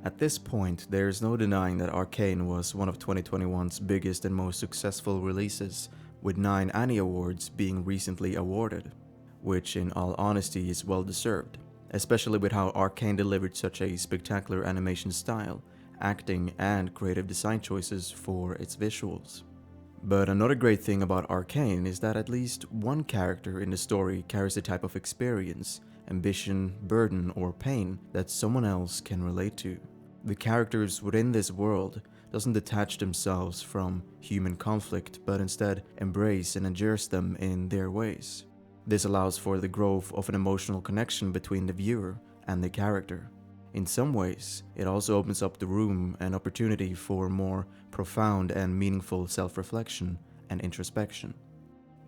At this point, there is no denying that Arcane was one of 2021's biggest and most successful releases, with 9 Annie Awards being recently awarded, which in all honesty is well deserved, especially with how Arcane delivered such a spectacular animation style, acting, and creative design choices for its visuals. But another great thing about Arcane is that at least one character in the story carries a type of experience, ambition, burden, or pain that someone else can relate to. The characters within this world doesn't detach themselves from human conflict, but instead embrace and adjust them in their ways. This allows for the growth of an emotional connection between the viewer and the character. In some ways, it also opens up the room and opportunity for more profound and meaningful self-reflection and introspection.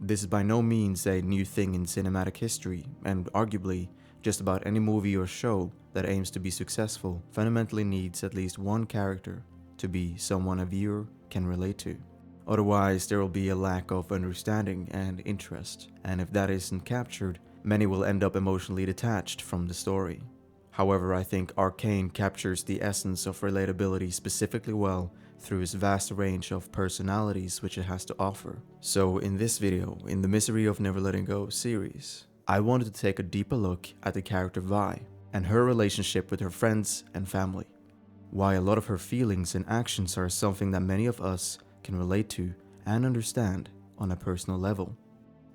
This is by no means a new thing in cinematic history, and arguably, just about any movie or show that aims to be successful fundamentally needs at least one character to be someone a viewer can relate to. Otherwise, there will be a lack of understanding and interest, and if that isn't captured, many will end up emotionally detached from the story. However, I think Arcane captures the essence of relatability specifically well through its vast range of personalities which it has to offer. So in this video, in the Misery of Never Letting Go series, I wanted to take a deeper look at the character Vi and her relationship with her friends and family. Why a lot of her feelings and actions are something that many of us can relate to and understand on a personal level.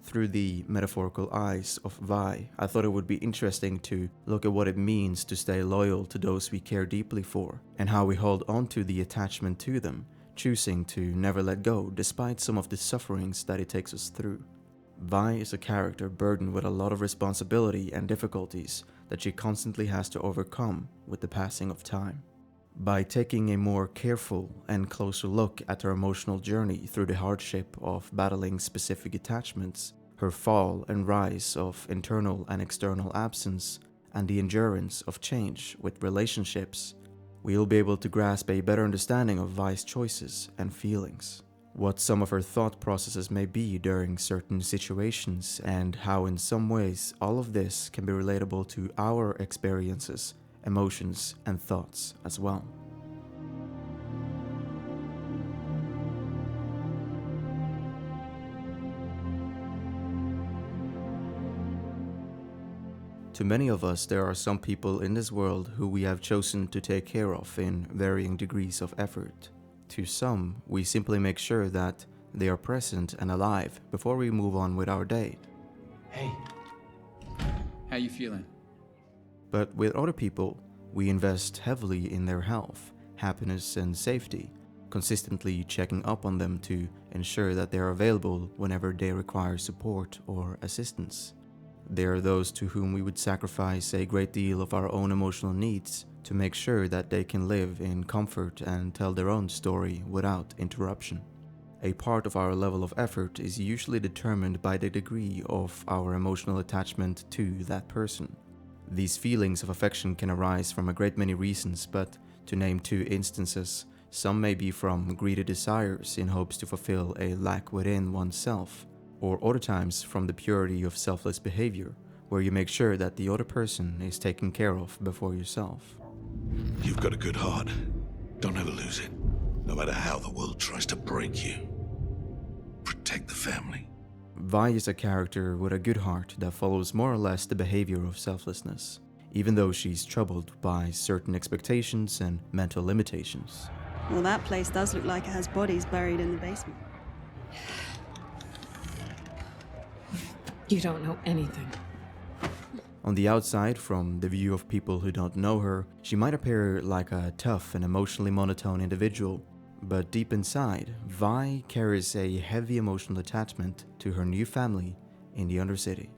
Through the metaphorical eyes of Vi, I thought it would be interesting to look at what it means to stay loyal to those we care deeply for, and how we hold on to the attachment to them, choosing to never let go despite some of the sufferings that it takes us through. Vi is a character burdened with a lot of responsibility and difficulties that she constantly has to overcome with the passing of time. By taking a more careful and closer look at her emotional journey through the hardship of battling specific attachments, her fall and rise of internal and external absence, and the endurance of change with relationships, we'll be able to grasp a better understanding of Vi's choices and feelings, what some of her thought processes may be during certain situations, and how in some ways all of this can be relatable to our experiences, emotions, and thoughts as well. To many of us, there are some people in this world who we have chosen to take care of in varying degrees of effort. To some, we simply make sure that they are present and alive before we move on with our day. Hey, how you feeling? But with other people, we invest heavily in their health, happiness, and safety, consistently checking up on them to ensure that they are available whenever they require support or assistance. There are those to whom we would sacrifice a great deal of our own emotional needs to make sure that they can live in comfort and tell their own story without interruption. A part of our level of effort is usually determined by the degree of our emotional attachment to that person. These feelings of affection can arise from a great many reasons, but to name 2 instances, some may be from greedy desires in hopes to fulfill a lack within oneself, or other times from the purity of selfless behavior, where you make sure that the other person is taken care of before yourself. You've got a good heart. Don't ever lose it, no matter how the world tries to break you. Protect the family. Vi is a character with a good heart that follows more or less the behavior of selflessness, even though she's troubled by certain expectations and mental limitations. Well, that place does look like it has bodies buried in the basement. You don't know anything. On the outside, from the view of people who don't know her, she might appear like a tough and emotionally monotone individual, but deep inside, Vi carries a heavy emotional attachment to her new family in the Undercity.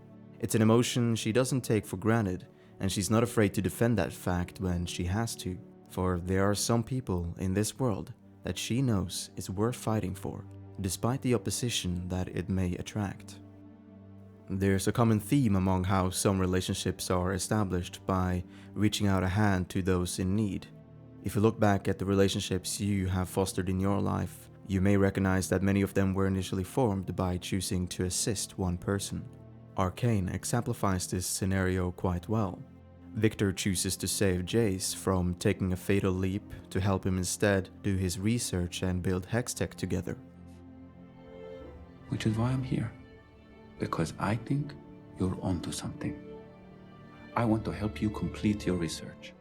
It's an emotion she doesn't take for granted, and she's not afraid to defend that fact when she has to, for there are some people in this world that she knows is worth fighting for, despite the opposition that it may attract. There's a common theme among how some relationships are established by reaching out a hand to those in need. If you look back at the relationships you have fostered in your life, you may recognize that many of them were initially formed by choosing to assist one person. Arcane exemplifies this scenario quite well. Victor chooses to save Jace from taking a fatal leap to help him instead do his research and build hex tech together. Which is why I'm here. Because I think you're onto something. I want to help you complete your research.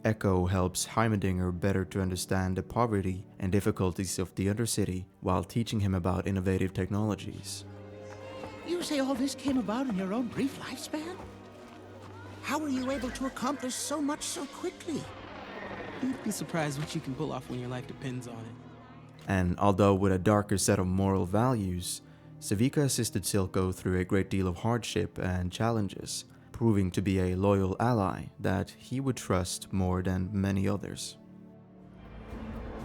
Echo helps Heimerdinger better to understand the poverty and difficulties of the Undercity while teaching him about innovative technologies. You say all this came about in your own brief lifespan? How were you able to accomplish so much so quickly? You'd be surprised what you can pull off when your life depends on it. And although with a darker set of moral values, Savika assisted Silco through a great deal of hardship and challenges, proving to be a loyal ally that he would trust more than many others.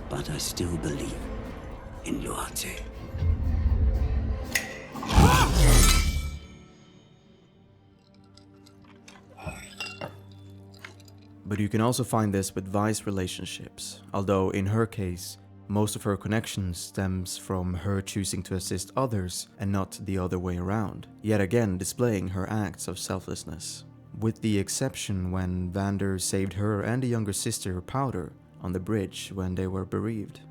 But I still believe in loyalty. But you can also find this with Vi's relationships, although in her case, most of her connection stems from her choosing to assist others and not the other way around, yet again displaying her acts of selflessness. With the exception when Vander saved her and the younger sister Powder on the bridge when they were bereaved.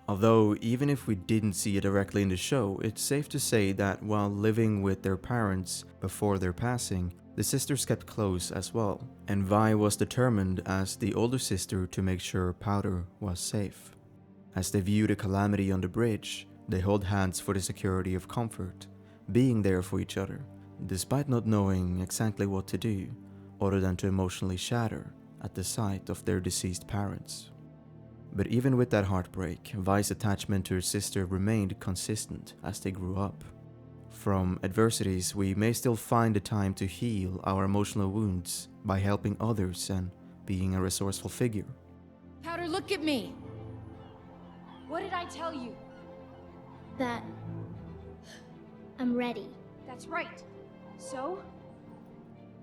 Although even if we didn't see it directly in the show, it's safe to say that while living with their parents before their passing, the sisters kept close as well, and Vi was determined as the older sister to make sure Powder was safe. As they view the calamity on the bridge, they hold hands for the security of comfort, being there for each other, despite not knowing exactly what to do, other than to emotionally shatter at the sight of their deceased parents. But even with that heartbreak, Vi's attachment to her sister remained consistent as they grew up. From adversities, we may still find the time to heal our emotional wounds by helping others and being a resourceful figure. Powder, look at me! What did I tell you? That I'm ready. That's right. So?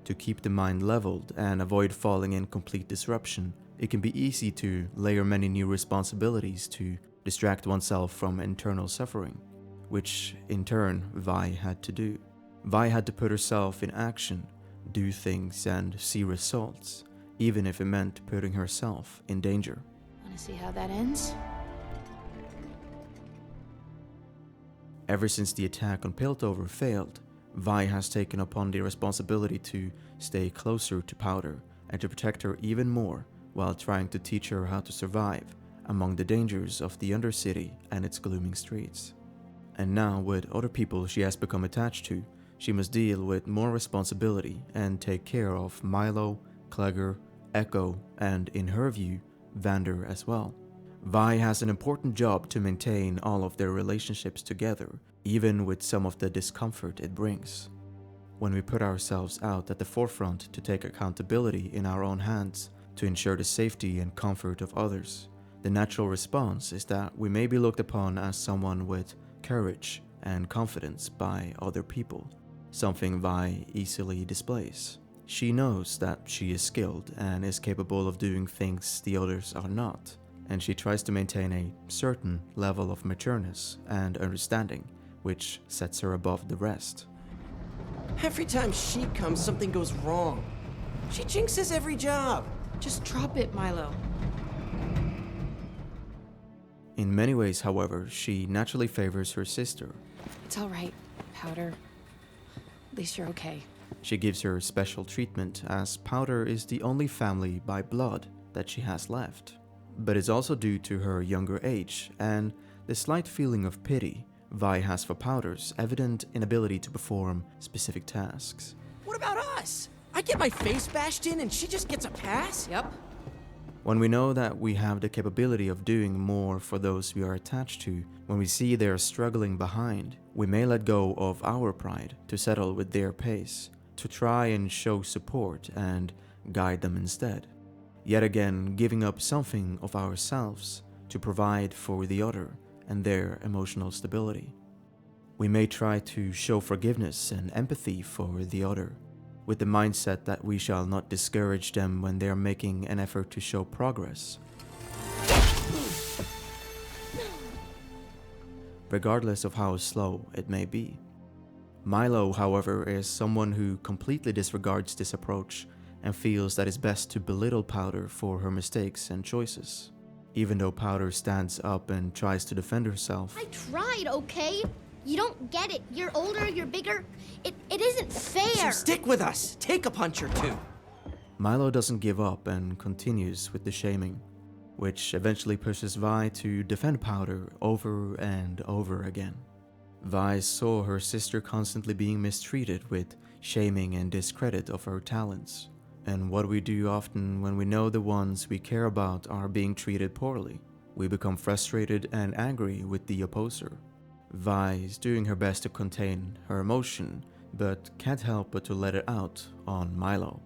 To keep the mind leveled and avoid falling in complete disruption, it can be easy to layer many new responsibilities to distract oneself from internal suffering, which in turn Vi had to do. Vi had to put herself in action, do things and see results, even if it meant putting herself in danger. Wanna see how that ends? Ever since the attack on Piltover failed, Vi has taken upon the responsibility to stay closer to Powder and to protect her even more while trying to teach her how to survive among the dangers of the Undercity and its glooming streets. And now, with other people she has become attached to, she must deal with more responsibility and take care of Milo, Clegger, Echo, and, in her view, Vander as well. Vi has an important job to maintain all of their relationships together, even with some of the discomfort it brings. When we put ourselves out at the forefront to take accountability in our own hands to ensure the safety and comfort of others, the natural response is that we may be looked upon as someone with courage and confidence by other people, something Vi easily displays. She knows that she is skilled and is capable of doing things the others are not, and she tries to maintain a certain level of matureness and understanding, which sets her above the rest. Every time she comes, something goes wrong. She jinxes every job. Just drop it, Milo. In many ways, however, she naturally favors her sister. It's all right, Powder. At least you're okay. She gives her special treatment as Powder is the only family by blood that she has left. But it's also due to her younger age and the slight feeling of pity Vi has for Powder's evident inability to perform specific tasks. What about us? I get my face bashed in and she just gets a pass? Yep. When we know that we have the capability of doing more for those we are attached to, when we see they are struggling behind, we may let go of our pride to settle with their pace, to try and show support and guide them instead. Yet again, giving up something of ourselves to provide for the other and their emotional stability. We may try to show forgiveness and empathy for the other, with the mindset that we shall not discourage them when they are making an effort to show progress. Regardless of how slow it may be. Milo, however, is someone who completely disregards this approach and feels that it's best to belittle Powder for her mistakes and choices. Even though Powder stands up and tries to defend herself, I tried, okay? You don't get it. You're older, you're bigger. It isn't fair. So stick with us. Take a punch or two. Milo doesn't give up and continues with the shaming, which eventually pushes Vi to defend Powder over and over again. Vi saw her sister constantly being mistreated with shaming and discredit of her talents, and what we do often when we know the ones we care about are being treated poorly. We become frustrated and angry with the opposer. Vi is doing her best to contain her emotion, but can't help but to let it out on Milo.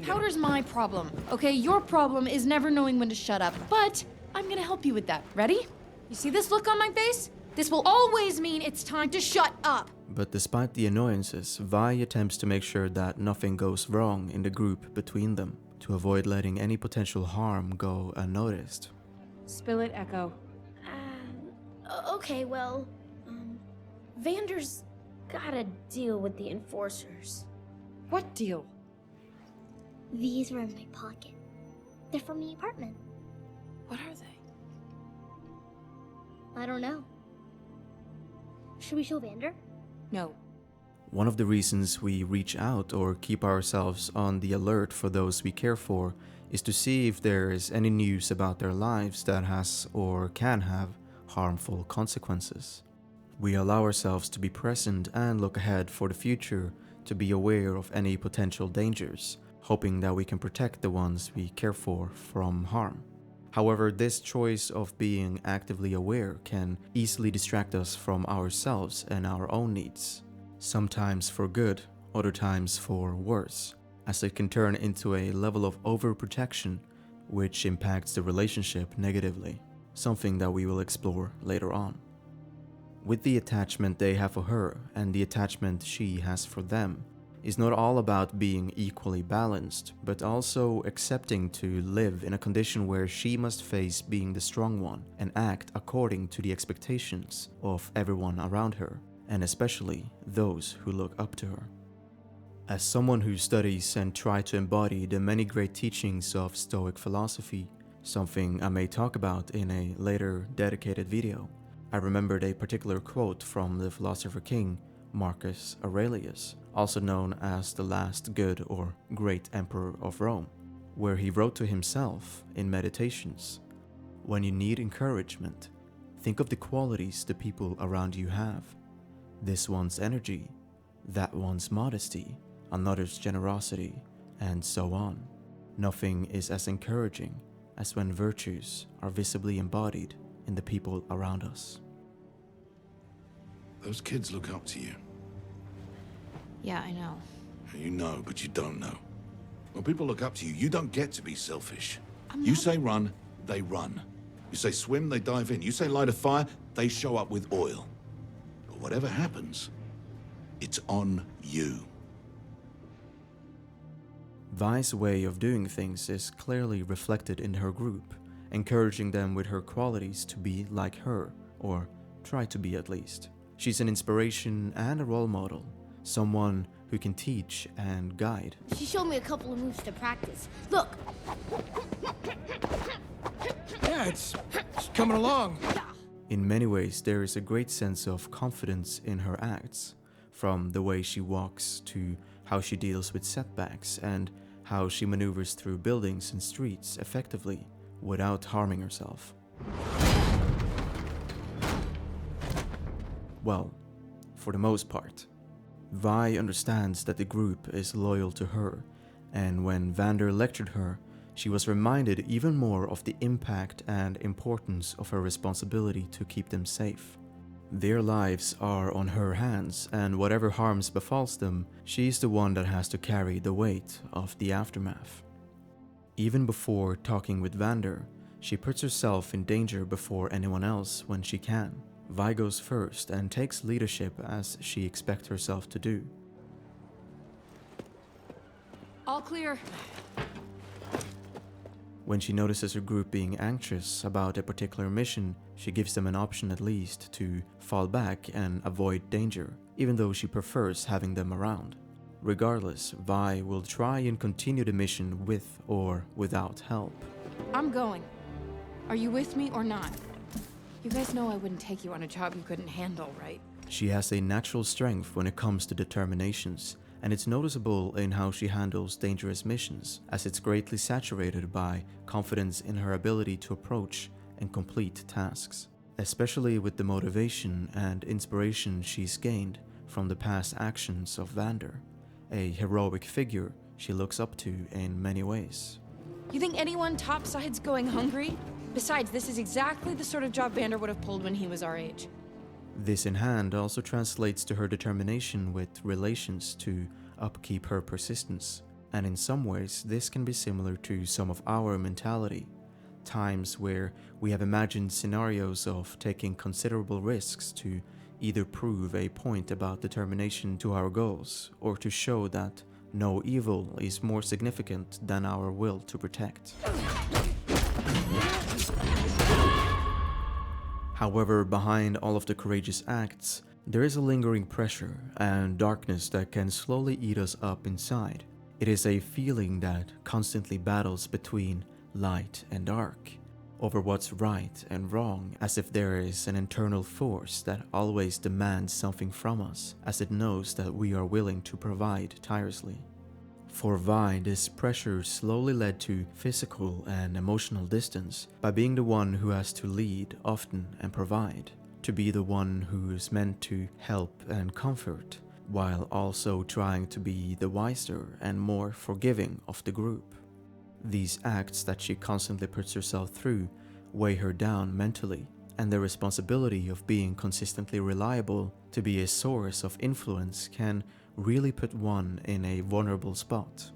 Powder's my problem, okay? Your problem is never knowing when to shut up, but I'm gonna help you with that. Ready? You see this look on my face? This will always mean it's time to shut up. But despite the annoyances, Vi attempts to make sure that nothing goes wrong in the group between them, to avoid letting any potential harm go unnoticed. Spill it, Echo. Okay, well, Vander's gotta deal with the enforcers. What deal? These were in my pocket. They're from the apartment. What are they? I don't know. Should we show Vander? No. One of the reasons we reach out or keep ourselves on the alert for those we care for is to see if there is any news about their lives that has or can have harmful consequences. We allow ourselves to be present and look ahead for the future, to be aware of any potential dangers, hoping that we can protect the ones we care for from harm. However, this choice of being actively aware can easily distract us from ourselves and our own needs, sometimes for good, other times for worse, as it can turn into a level of overprotection which impacts the relationship negatively, something that we will explore later on. With the attachment they have for her and the attachment she has for them, is not all about being equally balanced, but also accepting to live in a condition where she must face being the strong one and act according to the expectations of everyone around her, and especially those who look up to her. As someone who studies and tries to embody the many great teachings of Stoic philosophy, something I may talk about in a later dedicated video, I remembered a particular quote from the philosopher king Marcus Aurelius, also known as the last good or great emperor of Rome, where he wrote to himself in Meditations, "When you need encouragement, think of the qualities the people around you have. This one's energy, that one's modesty, another's generosity, and so on. Nothing is as encouraging as when virtues are visibly embodied in the people around us." Those kids look up to you. Yeah, I know. You know, but you don't know. When people look up to you, you don't get to be selfish. I'm You not- say run, they run. You say swim, they dive in. You say light a fire, they show up with oil. But whatever happens, it's on you. Vi's way of doing things is clearly reflected in her group, encouraging them with her qualities to be like her, or try to be at least. She's an inspiration and a role model, someone who can teach and guide. She showed me a couple of moves to practice. Look! Yeah, it's coming along. In many ways, there is a great sense of confidence in her acts, from the way she walks to how she deals with setbacks and how she maneuvers through buildings and streets effectively without harming herself. Well, for the most part. Vi understands that the group is loyal to her, and when Vander lectured her, she was reminded even more of the impact and importance of her responsibility to keep them safe. Their lives are on her hands, and whatever harms befalls them, she's the one that has to carry the weight of the aftermath. Even before talking with Vander, she puts herself in danger before anyone else when she can. Vi goes first and takes leadership as she expects herself to do. All clear. When she notices her group being anxious about a particular mission, she gives them an option at least to fall back and avoid danger, even though she prefers having them around. Regardless, Vi will try and continue the mission with or without help. I'm going. Are you with me or not? You guys know I wouldn't take you on a job you couldn't handle, right? She has a natural strength when it comes to determinations, and it's noticeable in how she handles dangerous missions, as it's greatly saturated by confidence in her ability to approach and complete tasks, especially with the motivation and inspiration she's gained from the past actions of Vander, a heroic figure she looks up to in many ways. You think anyone topside's going hungry? Besides, this is exactly the sort of job Vander would have pulled when he was our age. This in hand also translates to her determination with relations to upkeep her persistence, and in some ways this can be similar to some of our mentality, times where we have imagined scenarios of taking considerable risks to either prove a point about determination to our goals or to show that no evil is more significant than our will to protect. However, behind all of the courageous acts, there is a lingering pressure and darkness that can slowly eat us up inside. It is a feeling that constantly battles between light and dark, over what's right and wrong, as if there is an internal force that always demands something from us, as it knows that we are willing to provide tirelessly. For Vi, this pressure slowly led to physical and emotional distance by being the one who has to lead often and provide, to be the one who is meant to help and comfort, while also trying to be the wiser and more forgiving of the group. These acts that she constantly puts herself through weigh her down mentally, and the responsibility of being consistently reliable to be a source of influence can really put one in a vulnerable spot.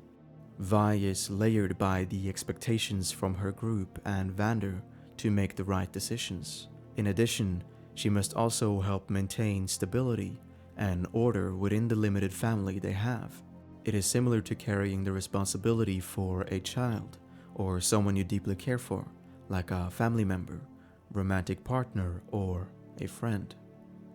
Vi is layered by the expectations from her group and Vander to make the right decisions. In addition, she must also help maintain stability and order within the limited family they have. It is similar to carrying the responsibility for a child or someone you deeply care for, like a family member, romantic partner, or a friend,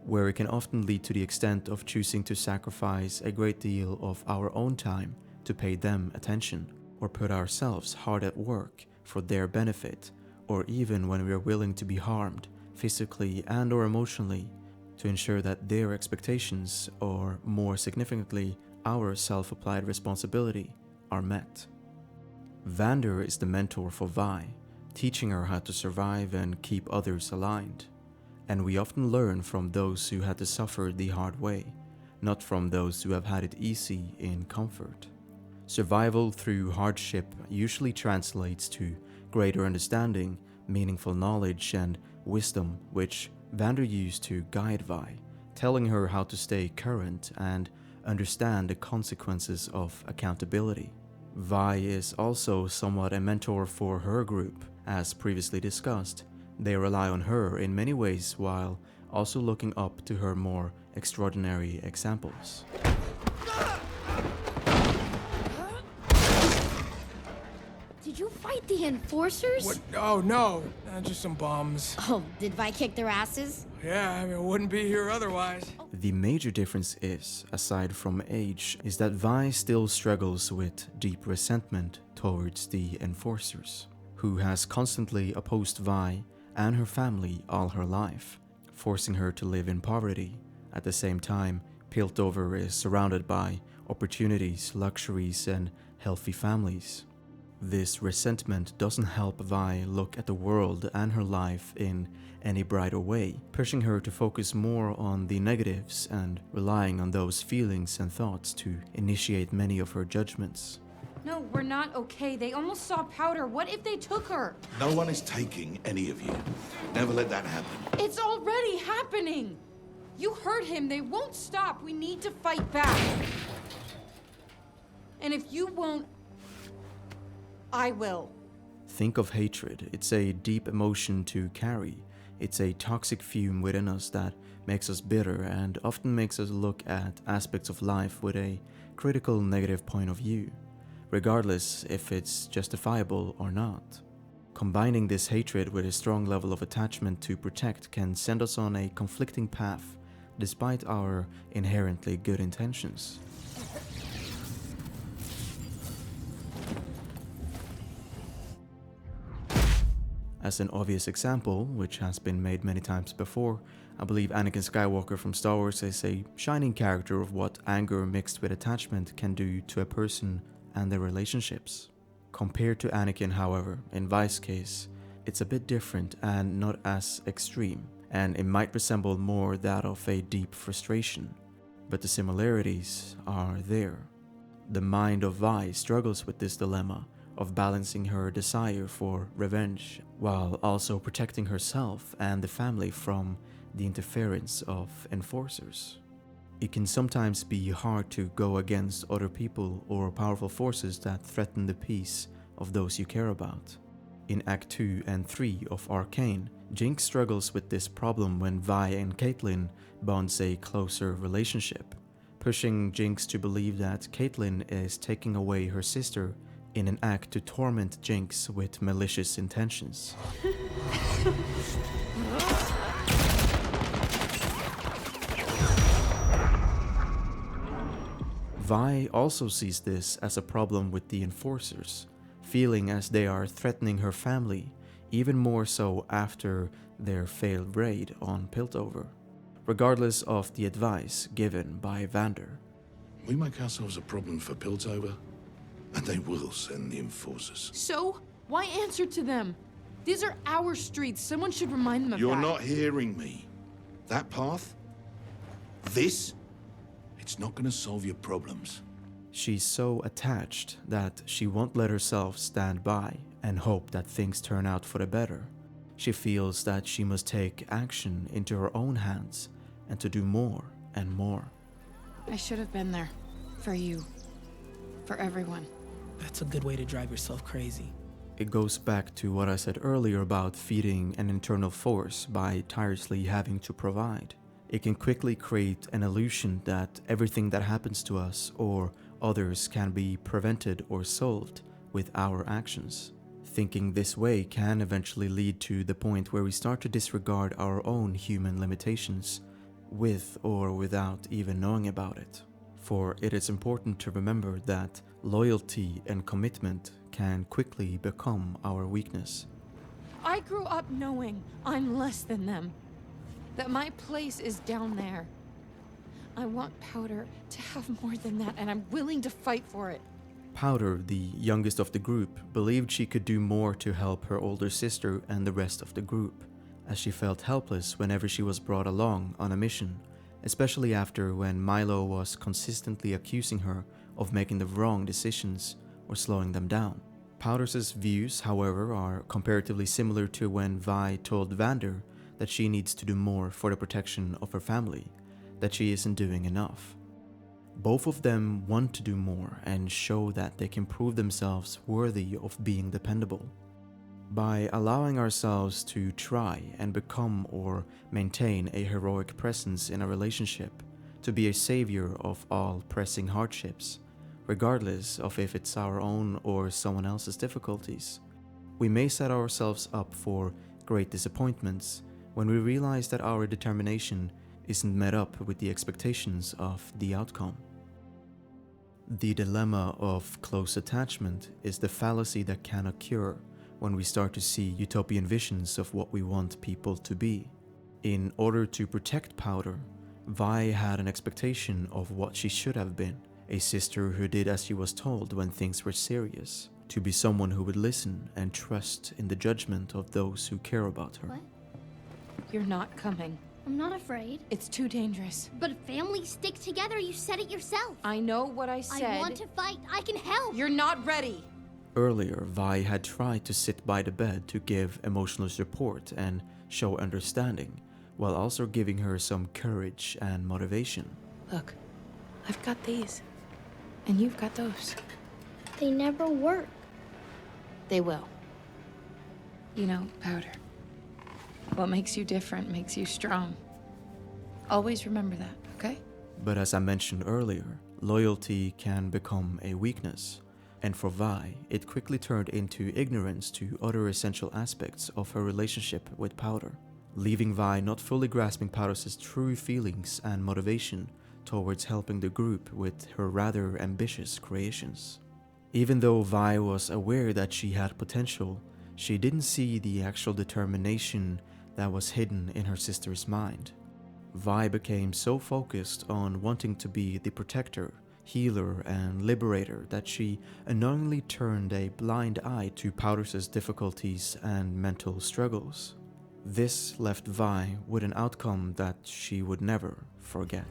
where it can often lead to the extent of choosing to sacrifice a great deal of our own time to pay them attention, or put ourselves hard at work for their benefit, or even when we are willing to be harmed physically and or emotionally to ensure that their expectations, or more significantly, our self-applied responsibility, are met. Vander is the mentor for Vi, teaching her how to survive and keep others aligned. And we often learn from those who had to suffer the hard way, not from those who have had it easy in comfort. Survival through hardship usually translates to greater understanding, meaningful knowledge, and wisdom, which Vander used to guide Vi, telling her how to stay current and understand the consequences of accountability. Vi is also somewhat a mentor for her group, as previously discussed. They rely on her in many ways while also looking up to her more extraordinary examples. Did you fight the enforcers? What? Oh, no. Just some bums. Oh, did Vi kick their asses? Yeah, I mean, I wouldn't be here otherwise. The major difference is, aside from age, is that Vi still struggles with deep resentment towards the enforcers, who has constantly opposed Vi and her family all her life, forcing her to live in poverty. At the same time, Piltover is surrounded by opportunities, luxuries, and healthy families. This resentment doesn't help Vi look at the world and her life in any brighter way, pushing her to focus more on the negatives and relying on those feelings and thoughts to initiate many of her judgments. No, we're not okay. They almost saw Powder. What if they took her? No one is taking any of you. Never let that happen. It's already happening! You heard him. They won't stop. We need to fight back. And if you won't, I will. Think of hatred. It's a deep emotion to carry. It's a toxic fume within us that makes us bitter and often makes us look at aspects of life with a critical negative point of view, regardless if it's justifiable or not. Combining this hatred with a strong level of attachment to protect can send us on a conflicting path, despite our inherently good intentions. As an obvious example, which has been made many times before, I believe Anakin Skywalker from Star Wars is a shining character of what anger mixed with attachment can do to a person and their relationships. Compared to Anakin, however, in Vi's case, it's a bit different and not as extreme, and it might resemble more that of a deep frustration. But the similarities are there. The mind of Vi struggles with this dilemma of balancing her desire for revenge while also protecting herself and the family from the interference of enforcers. It can sometimes be hard to go against other people or powerful forces that threaten the peace of those you care about. In Act 2 and 3 of Arcane, Jinx struggles with this problem when Vi and Caitlyn bonds a closer relationship, pushing Jinx to believe that Caitlyn is taking away her sister in an act to torment Jinx with malicious intentions. Vi also sees this as a problem with the enforcers, feeling as they are threatening her family, even more so after their failed raid on Piltover, regardless of the advice given by Vander. We make ourselves a problem for Piltover, and they will send the enforcers. So? Why answer to them? These are our streets. Someone should remind them of that. You're not hearing me. That path? This? It's not gonna solve your problems. She's so attached that she won't let herself stand by and hope that things turn out for the better. She feels that she must take action into her own hands and to do more and more. I should have been there. For you. For everyone. That's a good way to drive yourself crazy. It goes back to what I said earlier about feeding an internal force by tirelessly having to provide. It can quickly create an illusion that everything that happens to us or others can be prevented or solved with our actions. Thinking this way can eventually lead to the point where we start to disregard our own human limitations, with or without even knowing about it. For it is important to remember that loyalty and commitment can quickly become our weakness. I grew up knowing I'm less than them. That my place is down there. I want Powder to have more than that, and I'm willing to fight for it. Powder, the youngest of the group, believed she could do more to help her older sister and the rest of the group, as she felt helpless whenever she was brought along on a mission, especially after when Milo was consistently accusing her of making the wrong decisions or slowing them down. Powder's views, however, are comparatively similar to when Vi told Vander that she needs to do more for the protection of her family, that she isn't doing enough. Both of them want to do more and show that they can prove themselves worthy of being dependable. By allowing ourselves to try and become or maintain a heroic presence in a relationship, to be a savior of all pressing hardships, regardless of if it's our own or someone else's difficulties, we may set ourselves up for great disappointments when we realize that our determination isn't met up with the expectations of the outcome. The dilemma of close attachment is the fallacy that can occur when we start to see utopian visions of what we want people to be. In order to protect Powder, Vi had an expectation of what she should have been, a sister who did as she was told when things were serious, to be someone who would listen and trust in the judgment of those who care about her. What? You're not coming. I'm not afraid. It's too dangerous. But families stick together, you said it yourself. I know what I said. I want to fight. I can help. You're not ready. Earlier, Vi had tried to sit by the bed to give emotional support and show understanding, while also giving her some courage and motivation. Look, I've got these. And you've got those. They never work. They will. You know, Powder. What makes you different makes you strong. Always remember that, okay? But as I mentioned earlier, loyalty can become a weakness, and for Vi, it quickly turned into ignorance to other essential aspects of her relationship with Powder, leaving Vi not fully grasping Powder's true feelings and motivation towards helping the group with her rather ambitious creations. Even though Vi was aware that she had potential, She didn't see the actual determination that was hidden in her sister's mind. Vi became so focused on wanting to be the protector, healer, and liberator that she unknowingly turned a blind eye to Powder's difficulties and mental struggles. This left Vi with an outcome that she would never forget.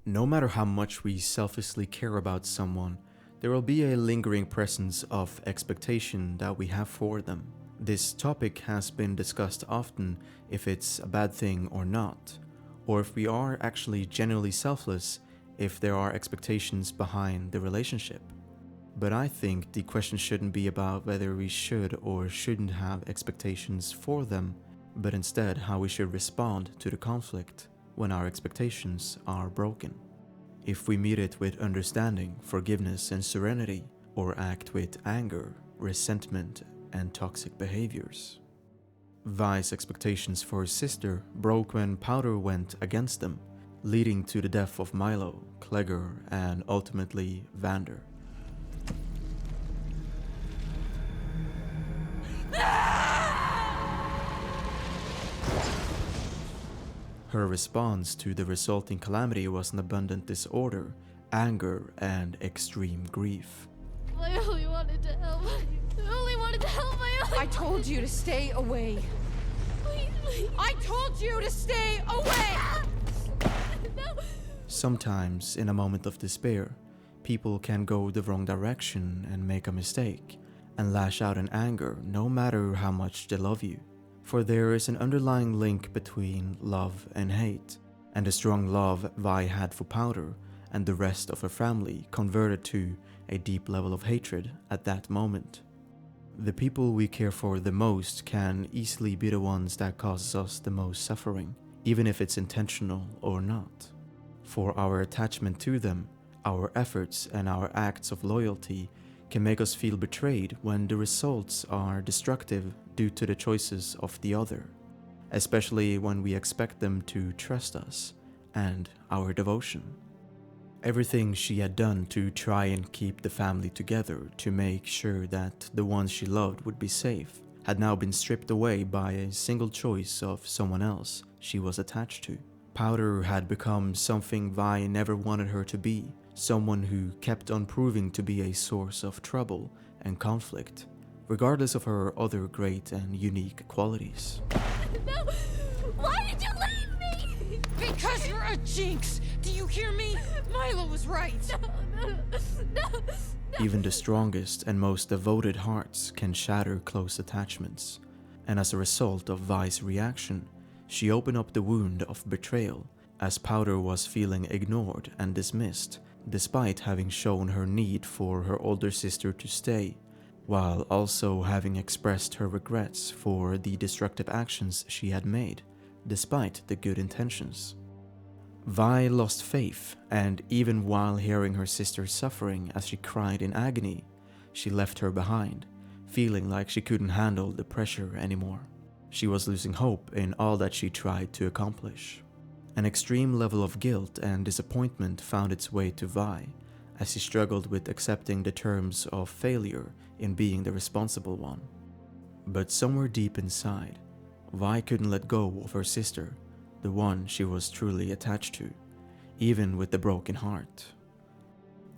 No matter how much we selfishly care about someone, there will be a lingering presence of expectation that we have for them. This topic has been discussed often, if it's a bad thing or not, or if we are actually genuinely selfless, if there are expectations behind the relationship. But I think the question shouldn't be about whether we should or shouldn't have expectations for them, but instead how we should respond to the conflict when our expectations are broken. If we meet it with understanding, forgiveness, and serenity, or act with anger, resentment, and toxic behaviors. Vi's expectations for his sister broke when Powder went against them, leading to the death of Milo, Clegger, and ultimately Vander. Her response to the resulting calamity was an abundant disorder, anger, and extreme grief. I only wanted to help. I only wanted to help my I told you to stay away. Please. I told you to stay away! No. Sometimes, in a moment of despair, people can go the wrong direction and make a mistake, and lash out in anger no matter how much they love you. For there is an underlying link between love and hate, and the strong love Vi had for Powder and the rest of her family converted to a deep level of hatred at that moment. The people we care for the most can easily be the ones that causes us the most suffering, even if it's intentional or not. For our attachment to them, our efforts and our acts of loyalty can make us feel betrayed when the results are destructive due to the choices of the other, especially when we expect them to trust us and our devotion. Everything she had done to try and keep the family together, to make sure that the ones she loved would be safe, had now been stripped away by a single choice of someone else she was attached to. Powder had become something Vi never wanted her to be, someone who kept on proving to be a source of trouble and conflict, regardless of her other great and unique qualities. No. Why did you leave me? Because you're a jinx! Do you hear me? Milo was right. No. Even the strongest and most devoted hearts can shatter close attachments, and as a result of Vi's reaction, she opened up the wound of betrayal, as Powder was feeling ignored and dismissed, despite having shown her need for her older sister to stay, while also having expressed her regrets for the destructive actions she had made, despite the good intentions. Vi lost faith, and even while hearing her sister suffering as she cried in agony, she left her behind, feeling like she couldn't handle the pressure anymore. She was losing hope in all that she tried to accomplish. An extreme level of guilt and disappointment found its way to Vi, as she struggled with accepting the terms of failure in being the responsible one. But somewhere deep inside, Vi couldn't let go of her sister, the one she was truly attached to, even with the broken heart.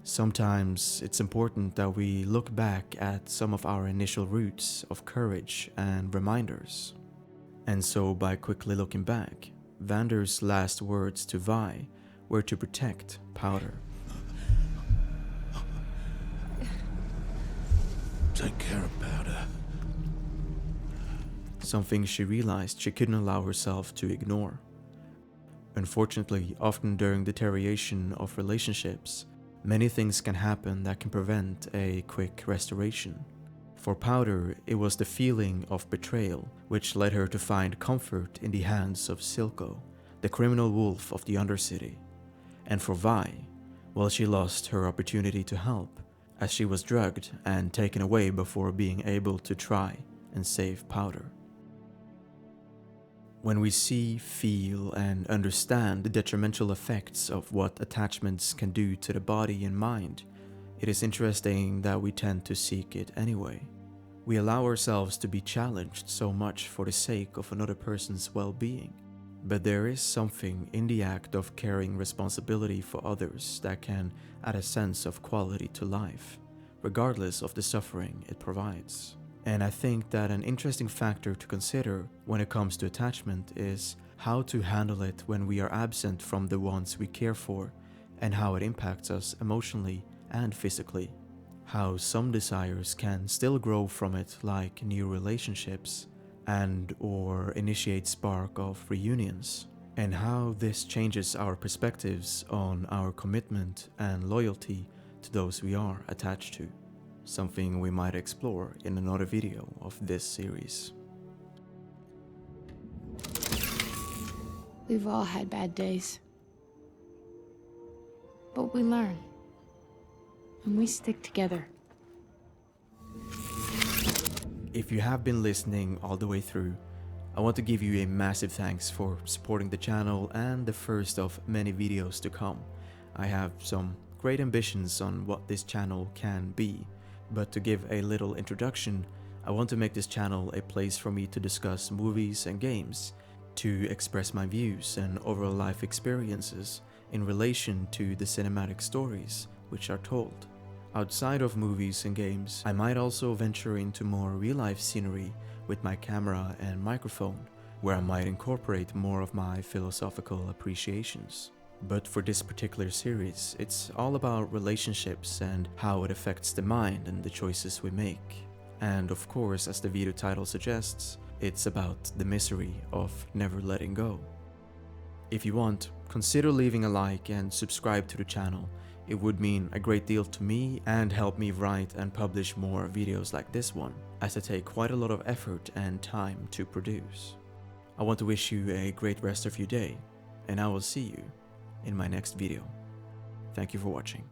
Sometimes it's important that we look back at some of our initial roots of courage and reminders. And so by quickly looking back, Vander's last words to Vi were to protect Powder. Take care of Powder. Something she realized she couldn't allow herself to ignore. Unfortunately, often during deterioration of relationships, many things can happen that can prevent a quick restoration. For Powder, it was the feeling of betrayal which led her to find comfort in the hands of Silco, the criminal wolf of the Undercity. And for Vi, well, she lost her opportunity to help, as she was drugged and taken away before being able to try and save Powder. When we see, feel, and understand the detrimental effects of what attachments can do to the body and mind, it is interesting that we tend to seek it anyway. We allow ourselves to be challenged so much for the sake of another person's well-being. But there is something in the act of carrying responsibility for others that can add a sense of quality to life, regardless of the suffering it provides. And I think that an interesting factor to consider when it comes to attachment is how to handle it when we are absent from the ones we care for, and how it impacts us emotionally and physically. How some desires can still grow from it, like new relationships, and or initiate spark of reunions, and how this changes our perspectives on our commitment and loyalty to those we are attached to. Something we might explore in another video of this series. We've all had bad days. But we learn. And we stick together. If you have been listening all the way through, I want to give you a massive thanks for supporting the channel and the first of many videos to come. I have some great ambitions on what this channel can be, but to give a little introduction, I want to make this channel a place for me to discuss movies and games, to express my views and overall life experiences in relation to the cinematic stories which are told. Outside of movies and games, I might also venture into more real-life scenery with my camera and microphone, where I might incorporate more of my philosophical appreciations. But for this particular series, it's all about relationships and how it affects the mind and the choices we make. And of course, as the video title suggests, it's about the misery of never letting go. If you want, consider leaving a like and subscribe to the channel. It would mean a great deal to me and help me write and publish more videos like this one, as I take quite a lot of effort and time to produce. I want to wish you a great rest of your day, and I will see you in my next video. Thank you for watching.